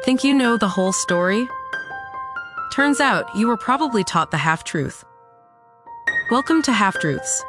Think you know the whole story? Turns out you were probably taught the half-truth. Welcome to Half-Truths.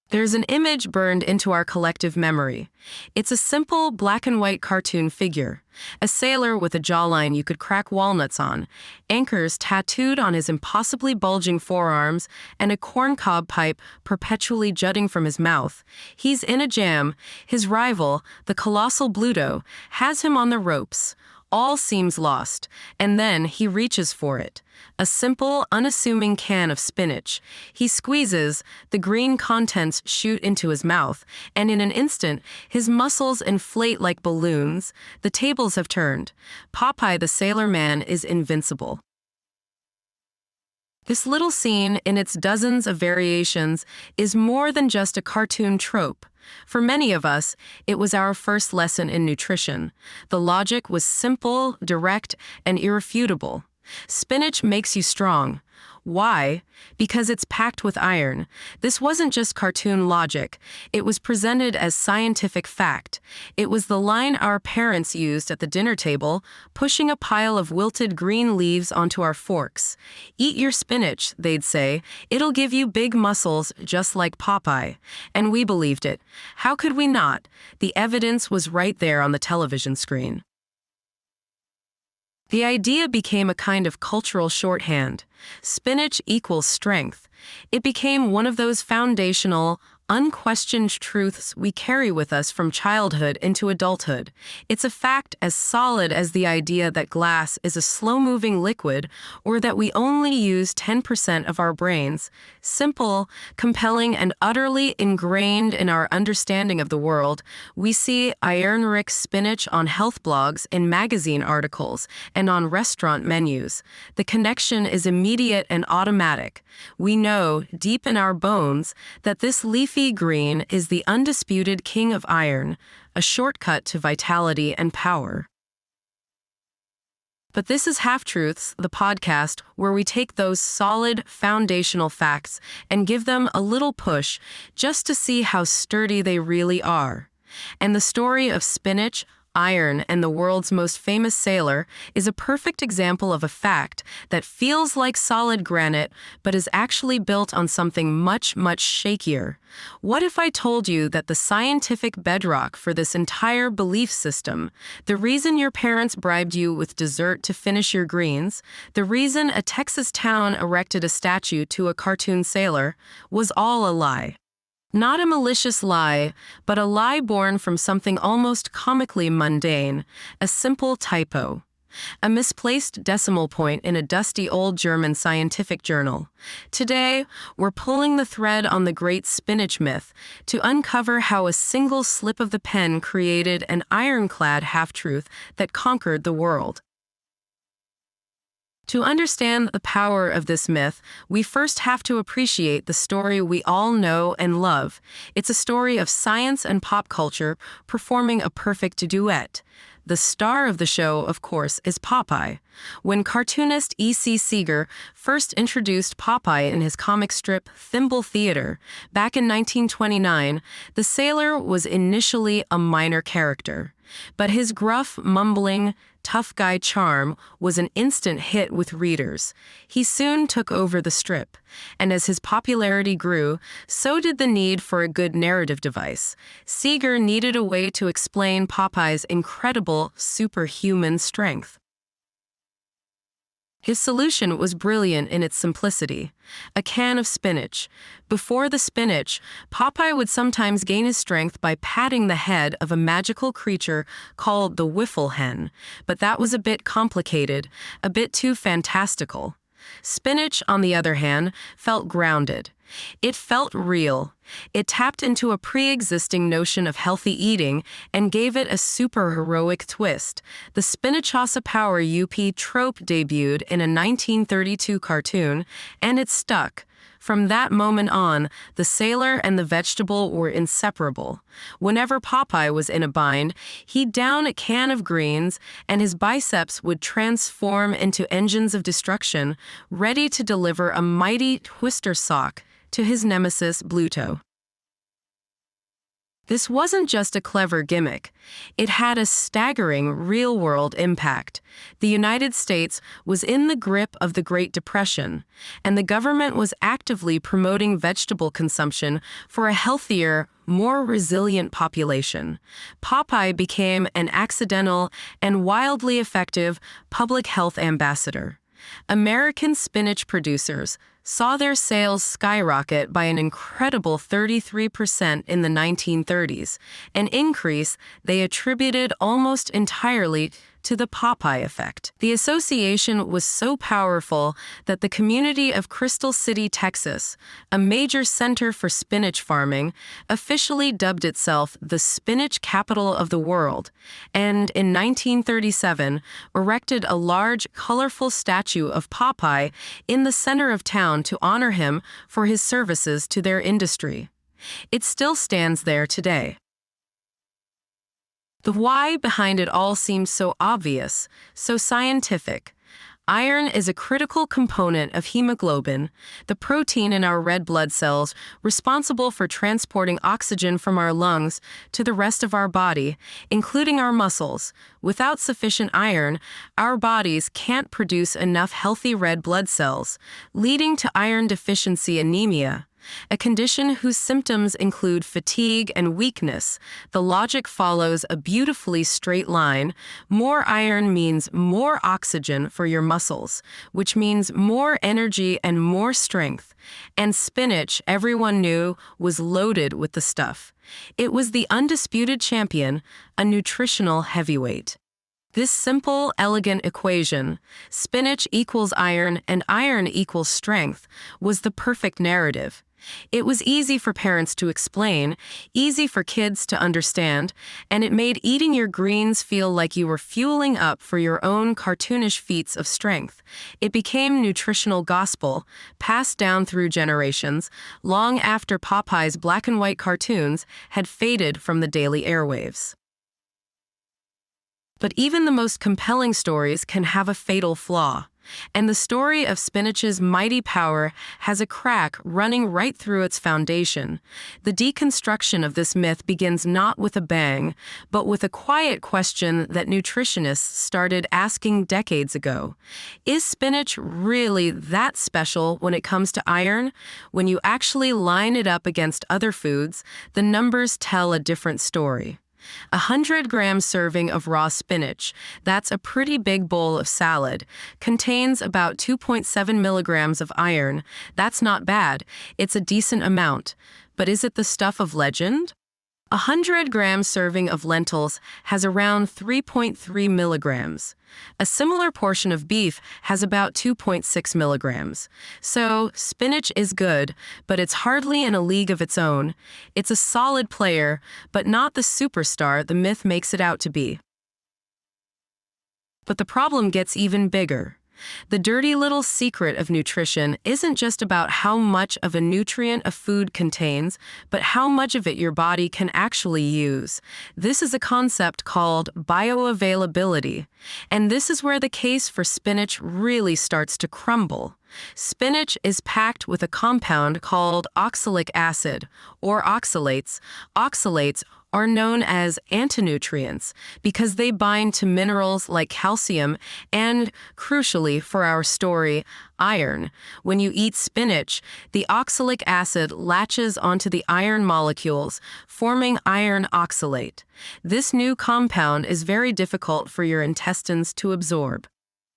There's an image burned into our collective memory. It's a simple black and white cartoon figure, a sailor with a jawline you could crack walnuts on, anchors tattooed on his impossibly bulging forearms, and a corncob pipe perpetually jutting from his mouth. He's in a jam. His rival, the colossal Bluto, has him on the ropes. All seems lost, and then he reaches for it. A simple, unassuming can of spinach. He squeezes, the green contents shoot into his mouth, and in an instant, his muscles inflate like balloons. The tables have turned. Popeye the Sailor Man is invincible. This little scene, in its dozens of variations, is more than just a cartoon trope. For many of us, it was our first lesson in nutrition. The logic was simple, direct, and irrefutable. Spinach makes you strong. Why? Because it's packed with iron. This wasn't just cartoon logic. It was presented as scientific fact. It was the line our parents used at the dinner table, pushing a pile of wilted green leaves onto our forks. "Eat your spinach," they'd say. "It'll give you big muscles just like Popeye." And we believed it. How could we not? The evidence was right there on the television screen. The idea became a kind of cultural shorthand. Spinach equals strength. It became one of those foundational, unquestioned truths we carry with us from childhood into adulthood. It's a fact as solid as the idea that glass is a slow-moving liquid or that we only use 10% of our brains. Simple, compelling, and utterly ingrained in our understanding of the world, we see iron-rich spinach on health blogs, in magazine articles, and on restaurant menus. The connection is immediate and automatic. We know, deep in our bones, that this leafy green is the undisputed king of iron, a shortcut to vitality and power. But this is Half-Truths, the podcast where we take those solid, foundational facts and give them a little push just to see how sturdy they really are. And the story of spinach, iron, and the world's most famous sailor is a perfect example of a fact that feels like solid granite but is actually built on something much, much shakier. What if I told you that the scientific bedrock for this entire belief system, the reason your parents bribed you with dessert to finish your greens, the reason a Texas town erected a statue to a cartoon sailor, was all a lie? Not a malicious lie, but a lie born from something almost comically mundane, a simple typo. A misplaced decimal point in a dusty old German scientific journal. Today, we're pulling the thread on the great spinach myth to uncover how a single slip of the pen created an iron-clad half-truth that conquered the world. To understand the power of this myth, we first have to appreciate the story we all know and love. It's a story of science and pop culture performing a perfect duet. The star of the show, of course, is Popeye. When cartoonist E.C. Seeger first introduced Popeye in his comic strip Thimble Theater back in 1929, the sailor was initially a minor character. But his gruff, mumbling, tough guy charm was an instant hit with readers. He soon took over the strip, and as his popularity grew, so did the need for a good narrative device. Seeger needed a way to explain Popeye's incredible, superhuman strength. His solution was brilliant in its simplicity. A can of spinach. Before the spinach, Popeye would sometimes gain his strength by patting the head of a magical creature called the Wiffle Hen, but that was a bit complicated, a bit too fantastical. Spinach, on the other hand, felt grounded. It felt real. It tapped into a pre-existing notion of healthy eating and gave it a super-heroic twist. The Spinachosa Power UP trope debuted in a 1932 cartoon, and it stuck. From that moment on, the sailor and the vegetable were inseparable. Whenever Popeye was in a bind, he'd down a can of greens, and his biceps would transform into engines of destruction, ready to deliver a mighty twister sock to his nemesis Bluto. This wasn't just a clever gimmick. It had a staggering real-world impact. The United States was in the grip of the Great Depression, and the government was actively promoting vegetable consumption for a healthier, more resilient population. Popeye became an accidental and wildly effective public health ambassador. American spinach producers saw their sales skyrocket by an incredible 33% in the 1930s, an increase they attributed almost entirely to the Popeye effect. The association was so powerful that the community of Crystal City, Texas, a major center for spinach farming, officially dubbed itself the spinach capital of the world, and in 1937 erected a large, colorful statue of Popeye in the center of town to honor him for his services to their industry. It still stands there today. The why behind it all seems so obvious, so scientific. Iron is a critical component of hemoglobin, the protein in our red blood cells responsible for transporting oxygen from our lungs to the rest of our body, including our muscles. Without sufficient iron, our bodies can't produce enough healthy red blood cells, leading to iron deficiency anemia, a condition whose symptoms include fatigue and weakness. The logic follows a beautifully straight line. More iron means more oxygen for your muscles, which means more energy and more strength. And spinach, everyone knew, was loaded with the stuff. It was the undisputed champion, a nutritional heavyweight. This simple, elegant equation, spinach equals iron and iron equals strength, was the perfect narrative. It was easy for parents to explain, easy for kids to understand, and it made eating your greens feel like you were fueling up for your own cartoonish feats of strength. It became nutritional gospel, passed down through generations, long after Popeye's black and white cartoons had faded from the daily airwaves. But even the most compelling stories can have a fatal flaw. And the story of spinach's mighty power has a crack running right through its foundation. The deconstruction of this myth begins not with a bang, but with a quiet question that nutritionists started asking decades ago. Is spinach really that special when it comes to iron? When you actually line it up against other foods, the numbers tell a different story. 100-gram serving of raw spinach, that's a pretty big bowl of salad, contains about 2.7 milligrams of iron. That's not bad. It's a decent amount. But is it the stuff of legend? A 100-gram serving of lentils has around 3.3 milligrams. A similar portion of beef has about 2.6 milligrams. So, spinach is good, but it's hardly in a league of its own. It's a solid player, but not the superstar the myth makes it out to be. But the problem gets even bigger. The dirty little secret of nutrition isn't just about how much of a nutrient a food contains, but how much of it your body can actually use. This is a concept called bioavailability, and this is where the case for spinach really starts to crumble. Spinach is packed with a compound called oxalic acid, or oxalates. Oxalates are known as antinutrients because they bind to minerals like calcium and, crucially for our story, iron. When you eat spinach, the oxalic acid latches onto the iron molecules, forming iron oxalate. This new compound is very difficult for your intestines to absorb.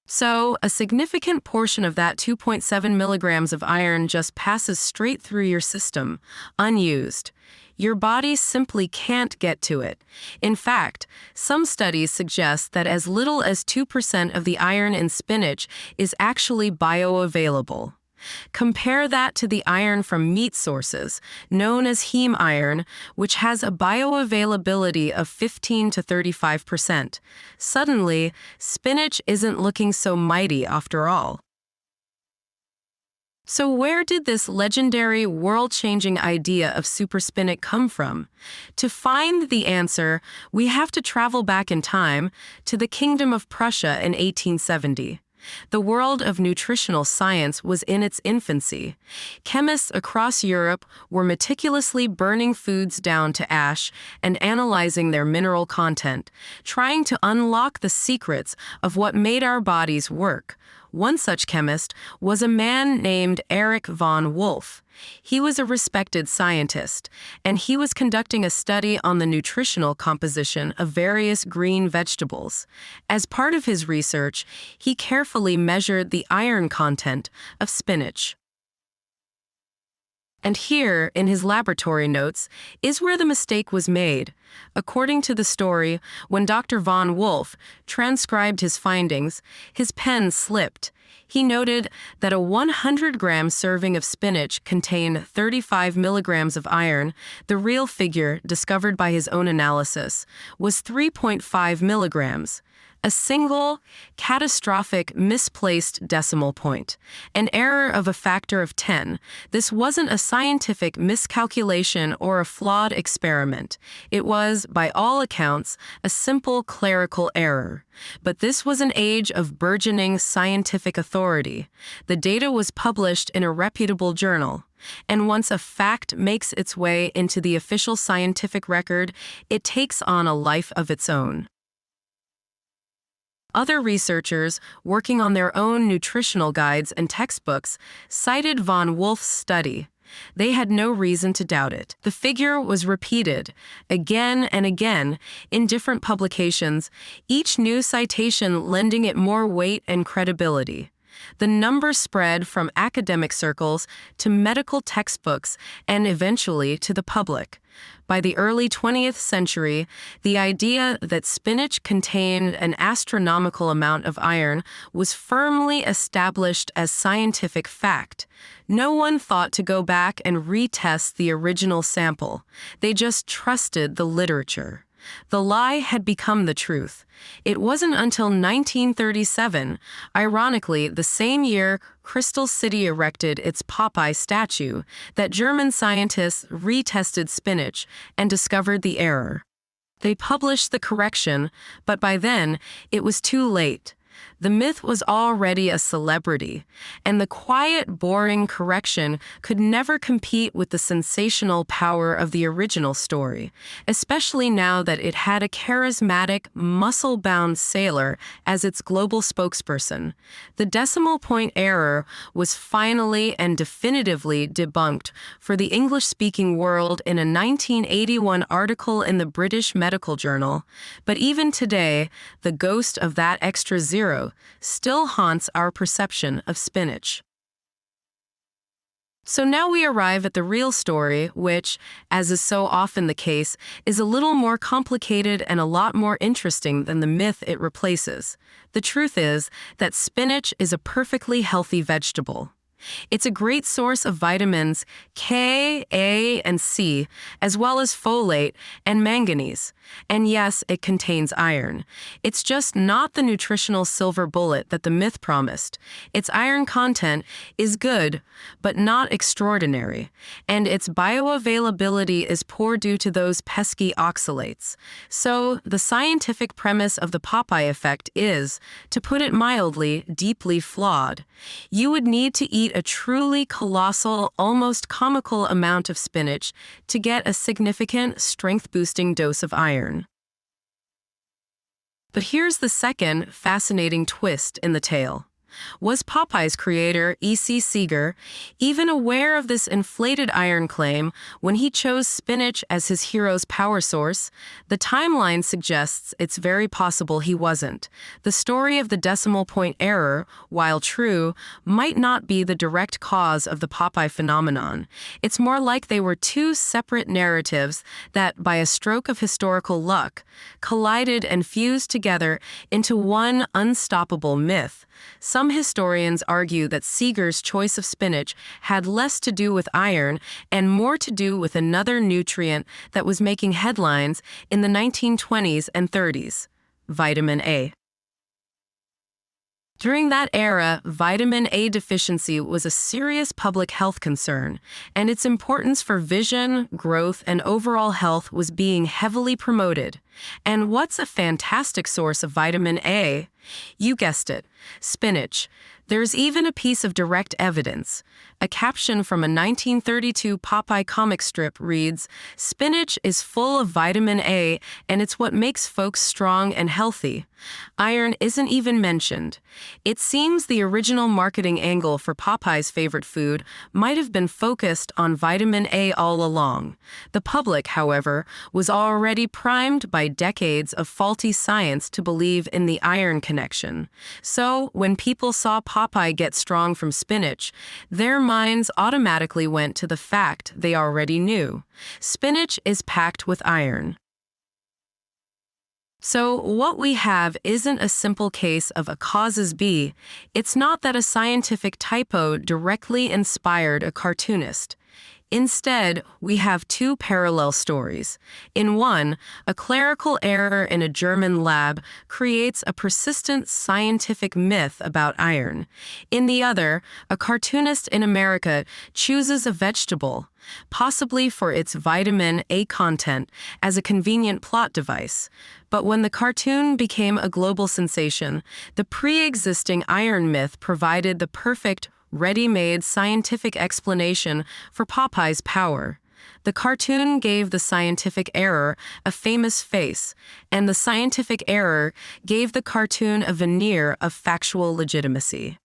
So, a significant portion of that 2.7 milligrams of iron just passes straight through your system, unused. Your body simply can't get to it. In fact, some studies suggest that as little as 2% of the iron in spinach is actually bioavailable. Compare that to the iron from meat sources, known as heme iron, which has a bioavailability of 15 to 35%. Suddenly, spinach isn't looking so mighty after all. So where did this legendary, world-changing idea of super spinach come from? To find the answer, we have to travel back in time to the Kingdom of Prussia in 1870. The world of nutritional science was in its infancy. Chemists across Europe were meticulously burning foods down to ash and analyzing their mineral content, trying to unlock the secrets of what made our bodies work. One such chemist was a man named Erich von Wolff. He was a respected scientist, and he was conducting a study on the nutritional composition of various green vegetables. As part of his research, he carefully measured the iron content of spinach. And here, in his laboratory notes, is where the mistake was made. According to the story, when Dr. von Wolff transcribed his findings, his pen slipped. He noted that a 100-gram serving of spinach contained 35 milligrams of iron. The real figure, discovered by his own analysis, was 3.5 milligrams. A single, catastrophic, misplaced decimal point. An error of a factor of 10. This wasn't a scientific miscalculation or a flawed experiment. It was, by all accounts, a simple clerical error. But this was an age of burgeoning scientific authority. The data was published in a reputable journal. And once a fact makes its way into the official scientific record, it takes on a life of its own. Other researchers, working on their own nutritional guides and textbooks, cited von Wolff's study. They had no reason to doubt it. The figure was repeated again and again in different publications, each new citation lending it more weight and credibility. The number spread from academic circles to medical textbooks and eventually to the public. By the early 20th century, the idea that spinach contained an astronomical amount of iron was firmly established as scientific fact. No one thought to go back and retest the original sample. They just trusted the literature. The lie had become the truth. It wasn't until 1937, ironically the same year Crystal City erected its Popeye statue, that German scientists retested spinach and discovered the error. They published the correction, but by then it was too late. The myth was already a celebrity, and the quiet, boring correction could never compete with the sensational power of the original story, especially now that it had a charismatic, muscle-bound sailor as its global spokesperson. The decimal point error was finally and definitively debunked for the English-speaking world in a 1981 article in the British Medical Journal, but even today, the ghost of that extra zero still haunts our perception of spinach. So now we arrive at the real story, which, as is so often the case, is a little more complicated and a lot more interesting than the myth it replaces. The truth is that spinach is a perfectly healthy vegetable. It's a great source of vitamins K, A, and C, as well as folate and manganese. And yes, it contains iron. It's just not the nutritional silver bullet that the myth promised. Its iron content is good, but not extraordinary. And its bioavailability is poor due to those pesky oxalates. So, the scientific premise of the Popeye effect is, to put it mildly, deeply flawed. You would need to eat a truly colossal, almost comical amount of spinach to get a significant, strength-boosting dose of iron. But here's the second fascinating twist in the tale. Was Popeye's creator, E.C. Seeger, even aware of this inflated iron claim when he chose spinach as his hero's power source? The timeline suggests it's very possible he wasn't. The story of the decimal point error, while true, might not be the direct cause of the Popeye phenomenon. It's more like they were two separate narratives that, by a stroke of historical luck, collided and fused together into one unstoppable myth. Some historians argue that Seeger's choice of spinach had less to do with iron and more to do with another nutrient that was making headlines in the 1920s and 30s: vitamin A. During that era, vitamin A deficiency was a serious public health concern, and its importance for vision, growth, and overall health was being heavily promoted. And what's a fantastic source of vitamin A? You guessed it, spinach. There's even a piece of direct evidence. A caption from a 1932 Popeye comic strip reads, "Spinach is full of vitamin A, and it's what makes folks strong and healthy." Iron isn't even mentioned. It seems the original marketing angle for Popeye's favorite food might have been focused on vitamin A all along. The public, however, was already primed by decades of faulty science to believe in the iron connection. So, when people saw Popeye get strong from spinach, their minds automatically went to the fact they already knew. Spinach is packed with iron. So, what we have isn't a simple case of A causes B. It's not that a scientific typo directly inspired a cartoonist. Instead, we have two parallel stories. In one, a clerical error in a German lab creates a persistent scientific myth about iron. In the other, a cartoonist in America chooses a vegetable, possibly for its vitamin A content, as a convenient plot device. But when the cartoon became a global sensation, the pre-existing iron myth provided the perfect ready-made scientific explanation for Popeye's power. The cartoon gave the scientific error a famous face, and the scientific error gave the cartoon a veneer of factual legitimacy.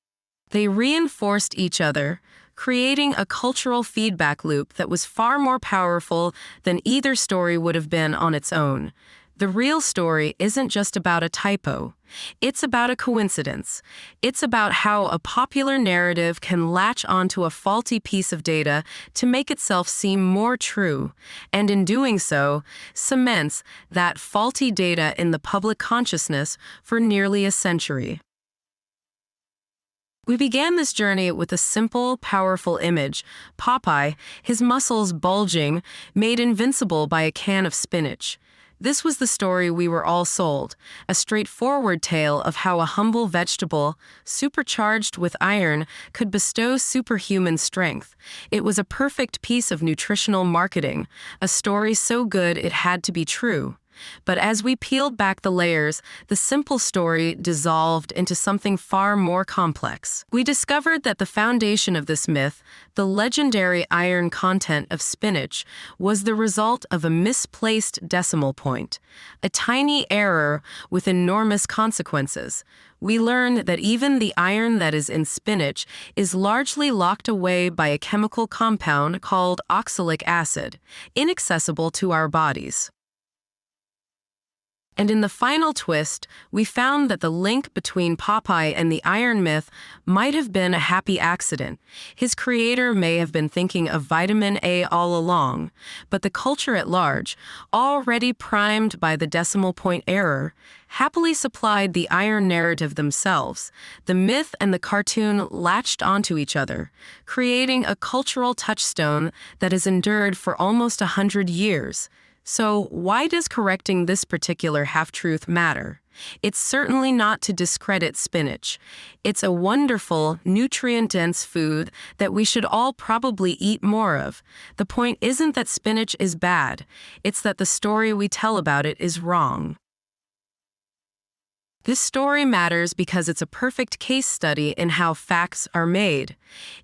They reinforced each other, creating a cultural feedback loop that was far more powerful than either story would have been on its own. The real story isn't just about a typo. It's about a coincidence. It's about how a popular narrative can latch onto a faulty piece of data to make itself seem more true, and in doing so, cements that faulty data in the public consciousness for nearly a century. We began this journey with a simple, powerful image: Popeye, his muscles bulging, made invincible by a can of spinach. This was the story we were all sold, a straightforward tale of how a humble vegetable, supercharged with iron, could bestow superhuman strength. It was a perfect piece of nutritional marketing, a story so good it had to be true. But as we peeled back the layers, the simple story dissolved into something far more complex. We discovered that the foundation of this myth, the legendary iron content of spinach, was the result of a misplaced decimal point, a tiny error with enormous consequences. We learned that even the iron that is in spinach is largely locked away by a chemical compound called oxalic acid, inaccessible to our bodies. And in the final twist, we found that the link between Popeye and the iron myth might have been a happy accident. His creator may have been thinking of vitamin A all along, but the culture at large, already primed by the decimal point error, happily supplied the iron narrative themselves. The myth and the cartoon latched onto each other, creating a cultural touchstone that has endured for almost 100 years. So, why does correcting this particular half-truth matter? It's certainly not to discredit spinach. It's a wonderful, nutrient-dense food that we should all probably eat more of. The point isn't that spinach is bad. It's that the story we tell about it is wrong. This story matters because it's a perfect case study in how facts are made.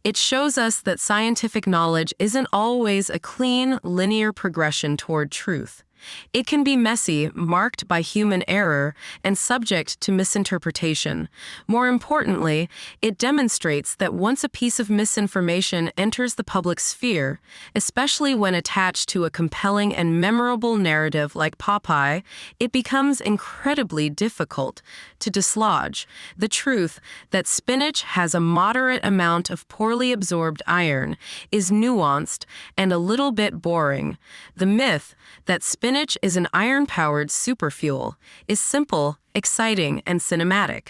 It shows us that scientific knowledge isn't always a clean, linear progression toward truth. It can be messy, marked by human error, and subject to misinterpretation. More importantly, it demonstrates that once a piece of misinformation enters the public sphere, especially when attached to a compelling and memorable narrative like Popeye, it becomes incredibly difficult to dislodge. The truth that spinach has a moderate amount of poorly absorbed iron is nuanced and a little bit boring. The myth that spinach is an iron-powered superfuel is simple, exciting, and cinematic.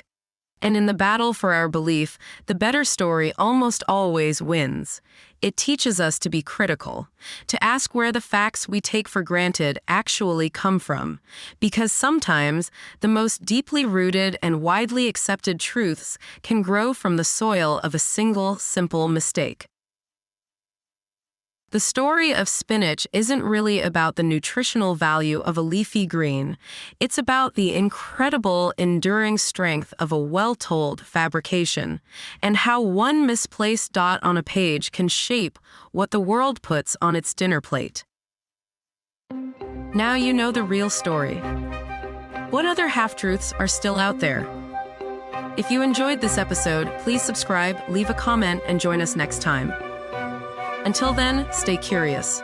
And in the battle for our belief, the better story almost always wins. It teaches us to be critical, to ask where the facts we take for granted actually come from, because sometimes the most deeply rooted and widely accepted truths can grow from the soil of a single, simple mistake. The story of spinach isn't really about the nutritional value of a leafy green. It's about the incredible, enduring strength of a well-told fabrication, and how one misplaced dot on a page can shape what the world puts on its dinner plate. Now you know the real story. What other half-truths are still out there? If you enjoyed this episode, please subscribe, leave a comment, and join us next time. Until then, stay curious.